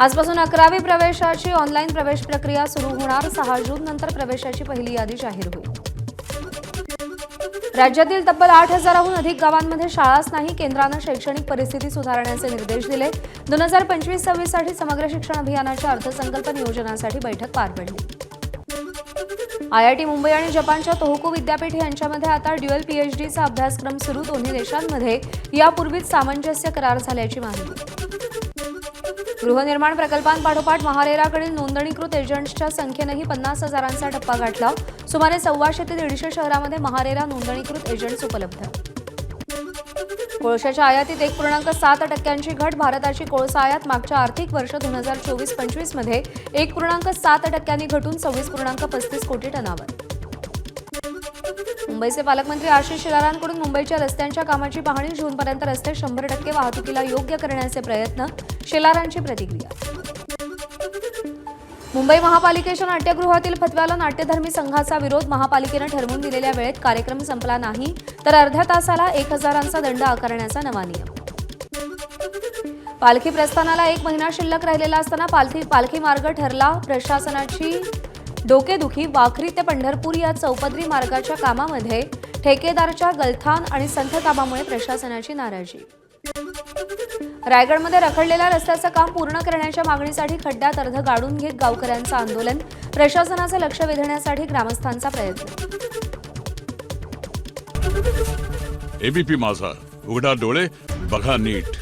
आजपासून 11वी प्रवेशाची ऑनलाईन प्रवेश प्रक्रिया सुरू होणार। 6 जून नंतर प्रवेशाची पहिली यादी जाहीर होईल। राज्यातील तब्बल 8,000हून अधिक गावांमध्ये शाळाच नाही। केंद्राने शैक्षणिक परिस्थिती सुधारण्याचे निर्देश दिले। 2025-26 साठी समग्र शिक्षण अभियानाच्या अर्थसंकल्प नियोजनासाठी बैठक पार पडली। IIT मुंबई आणि जपानच्या तोहोकू विद्यापीठ यांच्यामध्ये आता ड्युअल PhDचा अभ्यासक्रम सुरू। दोन्ही देशांमध्ये यापूर्वीच सामंजस्य करार झाल्याची माहिती। गृहनिर्माण प्रकल्पांपाठोपाठ महारेराकडील नोंदणीकृत एजंट्सच्या संख्येनेही 50,000चा टप्पा गाठला। सुमारे 125 ते 150 शहरांमध्ये महारेरा नोंदणीकृत एजंट्स उपलब्ध। कोळशाच्या आयातीत 1.7% घट। भारताची कोळसा आयात मागच्या आर्थिक वर्ष 2024-25 मध्ये 1.7% घटून 26.35 कोटी टनावर। मुंबईचे पालकमंत्री आशिष शेलारांकडून मुंबईच्या रस्त्यांच्या कामाची पाहणी। जूनपर्यंत रस्ते 100% वाहतुकीला योग्य करण्याचे प्रयत्न। शेलारांची प्रतिक्रिया। मुंबई महापालिकेच्या नाट्यगृहातील फतव्याला नाट्यधर्मी संघाचा विरोध। महापालिकेने ठरवून दिलेल्या वेळेत कार्यक्रम संपला नाही तर अर्ध्या तासाला 1,000चा दंड आकारण्याचा नवा नियम। पालखी प्रस्थानाला 1 महिना शिल्लक राहिलेला असताना पालखी मार्ग ठरला। प्रशासनाची डोकेदुखी। वाखरी ते पंढरपूर या चौपदरी मार्गाच्या कामामध्ये ठेकेदारच्या गलथान आणि संथतापामुळे प्रशासनाची नाराजी। रायगडमध्ये रखडलेल्या रस्त्याचं काम पूर्ण करण्याच्या मागणीसाठी खड्ड्यात अर्ध गाडून घेत गावकऱ्यांचं आंदोलन। प्रशासनाचं लक्ष वेधण्यासाठी ग्रामस्थांचा प्रयत्न। ABP माझा, उघडा डोळे बघा नीट।